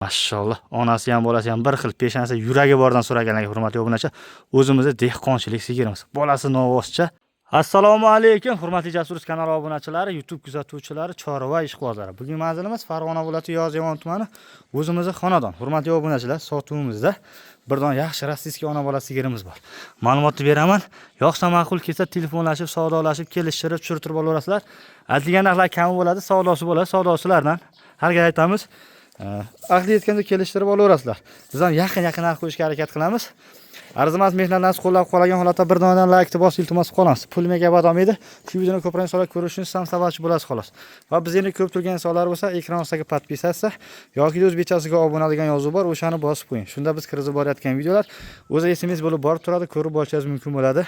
Mashallah, onasi ham bolasi ham bir xil, peshonasi yuragi bordan so'raganlarga hurmatli obunachi, o'zimizni dehqonchilik sigirimiz. Bolasi novvoscha. Assalomu alaykum, hurmatli Jasuruz kanali obunachilari, YouTube kuzatuvchilari, chorva ishqibozlari. Bugun manzilimiz Farg'ona viloyati Yozyovon tumani, o'zimizning xonadon. Hurmatli obunachilar, sotuvimizda birdan yaxshi rossiyskiy ona bola sigirimiz bor. Ma'lumotni beraman. Yoqsa ma'qul kelsa telefonlashib, savdolashib, kelishtirib, tushirtirib olasizlar. Aytilgan narxlar kam bo'ladi, savdosi bo'ladi, savdosilardan har gal aytamiz. Aqli yetganda kelishtirib olaverasizlar. Biz ham yaqin narx qo'yishga harakat qilamiz. Arzimas mehnatlarni qo'llab qolgan holatda bir donadan like bosib iltimos qolamiz. Pul mega badom edi. Shu videoni ko'proq insonlar ko'rishingiz ham sababchi bo'lasiz xolos. Va biz endi ko'p turgan insonlar bo'lsa, ekran ostidagi podpisatsiya yoki o'zbekchasiga obuna degan yozuv bor, o'shani bosib qo'ying. Shunda biz kiritib borayotgan videolar o'zi esingiz bo'lib borib turadi, ko'rib borishingiz mumkin bo'ladi.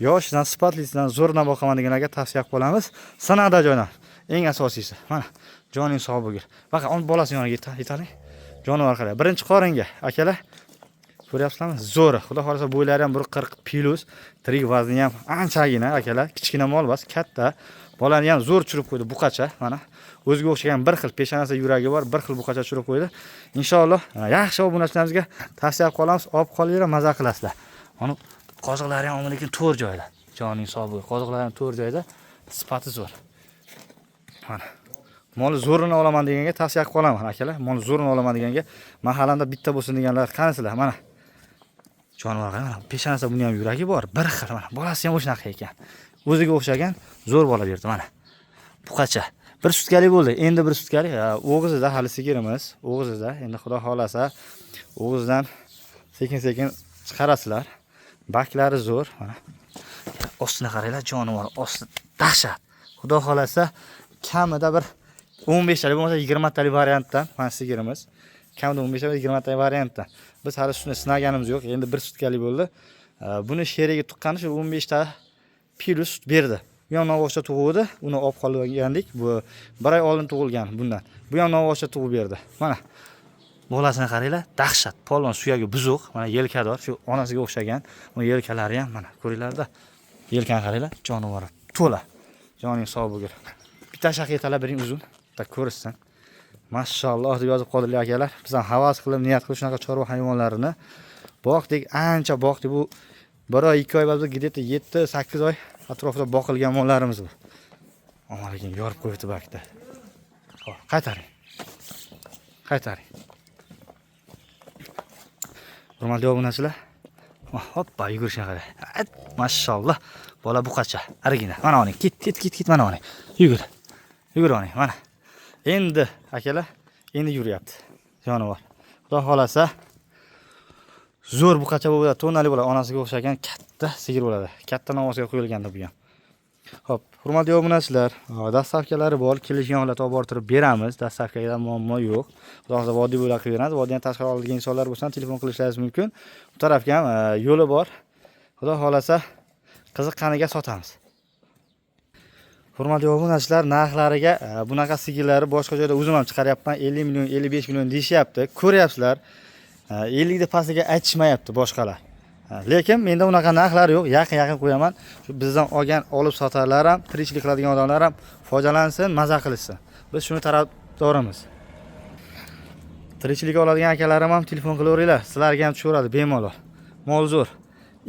Yoshdan, sifatlisidan zo'rdan boqaman deganlarga tavsiya qilaman. Sanada joydan. Eng asosiysi. Mana joning sog' bo'lgin. Baqa on bolasi yoniga yetaling. Jonivor qarang. Birinchi qoringa, akalar. Ko'ryapsizlarmi? Zo'r. Xudo xolasa bo'ylari ham 140 plus, tirik vazni ham anchagina, akalar. Kichkina mol emas, katta. Bolani ham zo'r churib qo'ydi, buqacha. Mana o'ziga o'xshagan bir xil peshonasi yuragi bor, bir xil buqacha churib qo'ydi. Inshaalloh yaxshi obunachilarimizga tavsiya qilamiz, olib qolinglar, maza qilasizlar. Mana qoziqlari ham lekin to'g'ri joyda. Joning sog' bo'lsin. Qoziqlari ham to'g'ri joyda. Sifati zo'r. Mana mol zo'rini olaman deganga tavsiya qilib qolaman, akalar. Mol zo'rini olaman deganga mahallamda bitta bo'lsin deganlar qanisizlar. Mana jonivor mana peshonasi buni ham yuragi bor, bir xil mana. Bolasi ham o'shanaqa ekan. O'ziga o'xshagan zo'r bola berdi mana. Buqacha. Bir sutkalik bo'ldi. Endi bir sutkalik. O'g'izida hali sigirimiz, o'g'izida. Endi xudo xolasa o'g'izdan sekin-sekin chiqarasizlar. Baklari zo'r mana. Ostini qaranglar, jonivor osti dahshat. Xudo xolasa kamida bir 15 talik bo'lmasa 20 talik variantdan mana sigirimiz. Kamida 15 talik 20 talik variantdan. Biz hali shuni sinaganimiz yo'q. Endi bir sutkalik bo'ldi. Buni sheriga tuqqani shu 15 ta plus sut berdi. Bu ham novvochcha tug'uvdi. Uni olib qolgandik. Bu 1 oy oldin tug'ilgan bundan. Bu ham novvochcha tug'ib berdi. Mana bolasini qaranglar, dahshat. Polvon suyagi buzuq, mana yelkador, shu onasiga o'xshagan. Uni yelkalari ham mana ko'ringlar-da. Yelkani qaranglar, jonivor to'la. Joning sog' bo'lgin. Bitta shaqiyatalar bering uzun. Da ko'rsin. Mashalloh deb yozib qoldilar akalar. Biz ham havas qilib, niyat qilib shunaqa chorva hayvonlarini boqdik, ancha boqdik. Bu 1 oy, 2 oy bo'ldi, где-то 7-8 oy atrofida boqilgan mollarimiz bu. Ammo lekin yorib qo'yibdi bakda. Xo'p, qaytaring. Qaytaring. Hurmatli obunachilar. Hoppa, yugurishga qarang. Mashalloh. Bola buqacha. Arigina. Mana oling. Ket mana oling. Yugur. Yugur oling. Mana. Endi akalar, endi yuryapti. Jonivor. Xudo xolasa zo'r buqacha bo'ladi, tonali bo'ladi, onasiga o'xshagan katta sigir bo'ladi. Katta novvosiga qo'yilganda bu ham. Xo'p, hurmatli obunachilar, dastavkalari bor, kelishgan holatda olib borib beramiz. Dastavkaga muammo yo'q. Xudo xolasa vodiy bo'ylab qilib beramiz. Vodiydan tashqari oladigan insonlar bo'lsa, telefon qilishlaringiz mumkin. Bu tarafga ham yo'li bor. Xudo xolasa qiziqqaniga sotamiz. Hurmatli obunachilar, narxlariga bunaqa sigirlari boshqa joyda o'zim ham chiqaryapman. 50 million, 55 million deyishyapti. Ko'ryapsizlar. 50 da pastiga aytishmayapti boshqalar. Lekin menda unaqa narxlar yo'q. Yaqin qo'yaman. Shu bizdan olgan, olib sotarlar ham, tirikchilik qiladigan odamlar ham foydalansin, maza qilsin. Biz shuni tarafdorimiz. Tirikchilik oladigan akalarim ham telefon qilaveringlar. Sizlarga ham tushaveradi bemalol. Mol zo'r.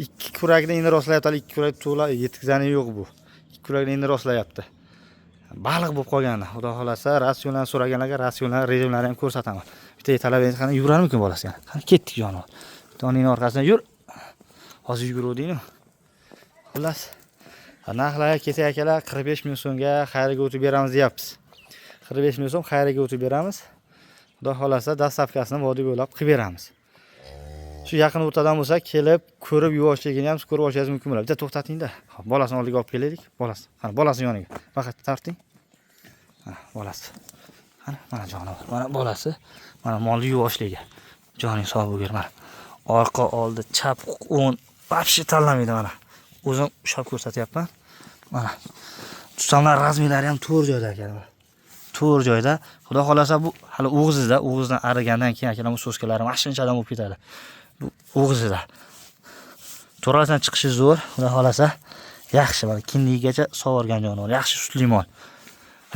2 kurakda endi rostlayapti, 2 kurak to'la yetkazani yo'q bu. Kurakni endi rostlayapti. Baliq bo'lib qolganda, xudo xolasa, ratsionlarni so'raganlarga ratsionlar, rejimlarni ham ko'rsataman. Bitta talabingiz qani yurarmikin bolasi? Qani ketdik jonivor. Toning orqasidan yur. Hozir yuguruvdingmi? Xullas, narxlarga kelsak akalar, 45 ming so'mga xayriga o'tib beramiz deyapmiz. 45 ming so'm xayriga o'tib beramiz. Xudo xolasa, dastavkasini vodiy bo'ylab qilib beramiz. Shu yaqin o'rtadan bo'lsa, kelib, ko'rib yuvoshligini ham ko'rib olishingiz mumkin bo'ladi. Bitta to'xtating-da. Bolasini oldiga olib kelaylik. Bolasi. Qani bolasini yoniga. Faqat tarting. Bolasi. Qani mana jonivor. Mana bolasi. Mana molni yuvoshligi. Joning sog' bo'lgin mana. Orqa, oldi, chap, o'ng, вообще tanlamaydi mana. O'zim ushlab ko'rsatyapman. Mana. Tutamlar razmerlari ham to'g'ri joyda ekan. To'g'ri joyda. Xudo xolasa bu hali o'g'izida, o'g'izdan arigandan keyin akalar bu so'skalari mashinchadan bo'lib ketadi. Bu o'g'izida. To'rasidan chiqishi zo'r. Xudo xolasa yaxshi, mana kindigacha sog'organ jonivor, yaxshi sutli mol.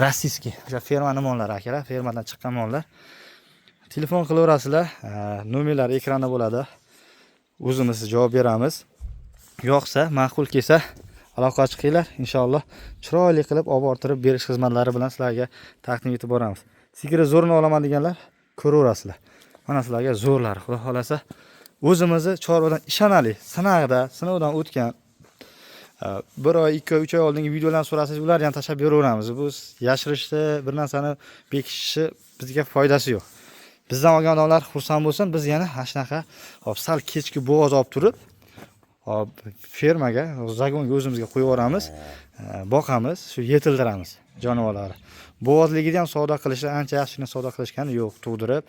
Rossiyskiy, o'sha ferma mollari akalar, fermadan chiqqan mollar. Telefon qilaverasizlar. Nomerlar ekranda bo'ladi. O'zimiz javob beramiz. Yo'qsa, ma'qul kelsa, aloqa chiqinglar. Inshaalloh chiroyli qilib olib orttirib berish xizmatlari bilan sizlarga taqdim etib boramiz. Sigiri zo'rini olaman deganlar ko'raverasizlar. Mana sizlarga zo'rlari, xudo xolasa, o'zimizni chorvadan ishonali, sinovdan o'tgan 1 oy, 2 oy, 3 oy oldingi videolarni so'rasangiz, ularni ham tashlab beraveramiz. Bu yashirishni, bir narsani bekitishni bizga foydasi yo'q. Bizdan olgan odamlar xursand bo'lsin, biz yana shunaqa sal kechki bo'g'oz olib turib, fermaga, zagonga o'zimizga qo'yib yuboramiz, boqamiz, shu yetildiramiz jonivorlarni. Bo'g'ozligida ham savdo qilishlar ancha yaxshigina savdo qilishgani yo'q, tug'dirib,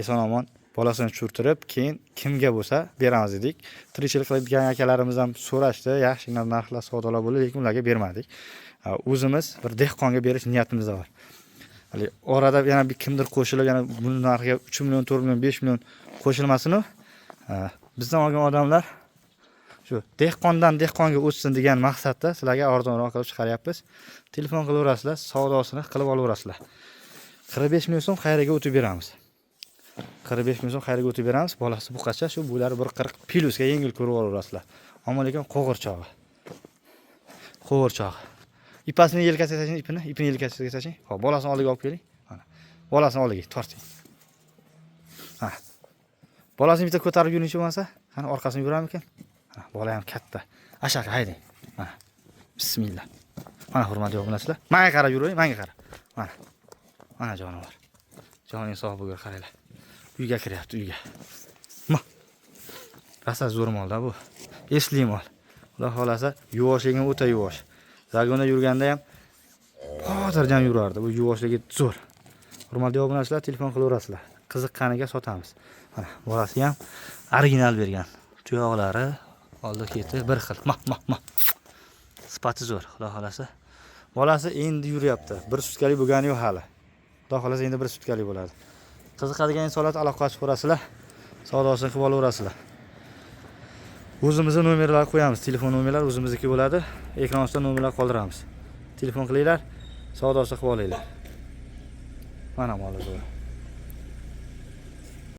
eson-omon bolasini tushirtirib, keyin kimga bo'lsa beramiz dedik. Tirikchilik qiladigan akalarimiz ham so'rashdi, yaxshigina narxlar savdolar bo'ldi, lekin ularga bermadik. O'zimiz bir dehqonga berish niyatimizda bor. Orada yana bir kimdir qo'shilib, yana buni narxiga 3 million, 4 million, 5 million qo'shilmasin-u. Bizdan olgan odamlar shu dehqonga o'tsin degan maqsadda sizlarga arzonroq qilib chiqaryapmiz. Telefon qilaverasizlar, savdosini qilib olaverasizlar. 45 million so'm xayriga o'tib beramiz. 45 million so'm xayriga o'tib beramiz. Bolasi buqacha, shu bo'lari 140 plyusga yengil ko'rib olaverasizlar. Ammo lekin qo'g'irchog'i. Ipasini yelkasiga tashing, ipini yelkasiga tashing. Xo'p, bolasini oldiga olib keling. Mana. Bolasini oldiga torting. Bolasini bitta ko'tarib yurinichi bo'lmasa, qani orqasini yuramikan? Bola ham katta. Ashaqa hayding. Mana. Bismillah. Mana hurmatli obunachilar. Menga qarab yuring, menga qarab. Mana. Mana jonivor. Joning sog' bo'lgur qaranglar. Uyga kiryapti, uyga. Rosa zo'r molda bu. Esli mol. Xudo xolasa, yuvoshligi o'ta yuvosh. Zagonda yurganda ham xotirjam yurardi. Bu yuvoshligi zo'r. Hurmatli obunachilar, telefon qilaverasizlar. Qiziqqaniga sotamiz. Mana, bolasi ham original bergan. Tuyoqlari oldi-keti bir xil. Sifati zo'r, xudo xolasa. Bolasi endi yuryapti. 1 sutkalik bo'lgani yo'q hali. Xudo xolasa endi 1 sutkalik bo'ladi. Qiziqadigan insonlar aloqa qilib ko'rasizlar. Savdosini qilib olaverasizlar. O'zimizning nomerlar qo'yamiz. Telefon nomerlari o'zimizniki bo'ladi. Ekran ostida nomerlar qoldiramiz. Telefon qilinglar, savdosini qilib olinglar. Mana mo'l zo'r.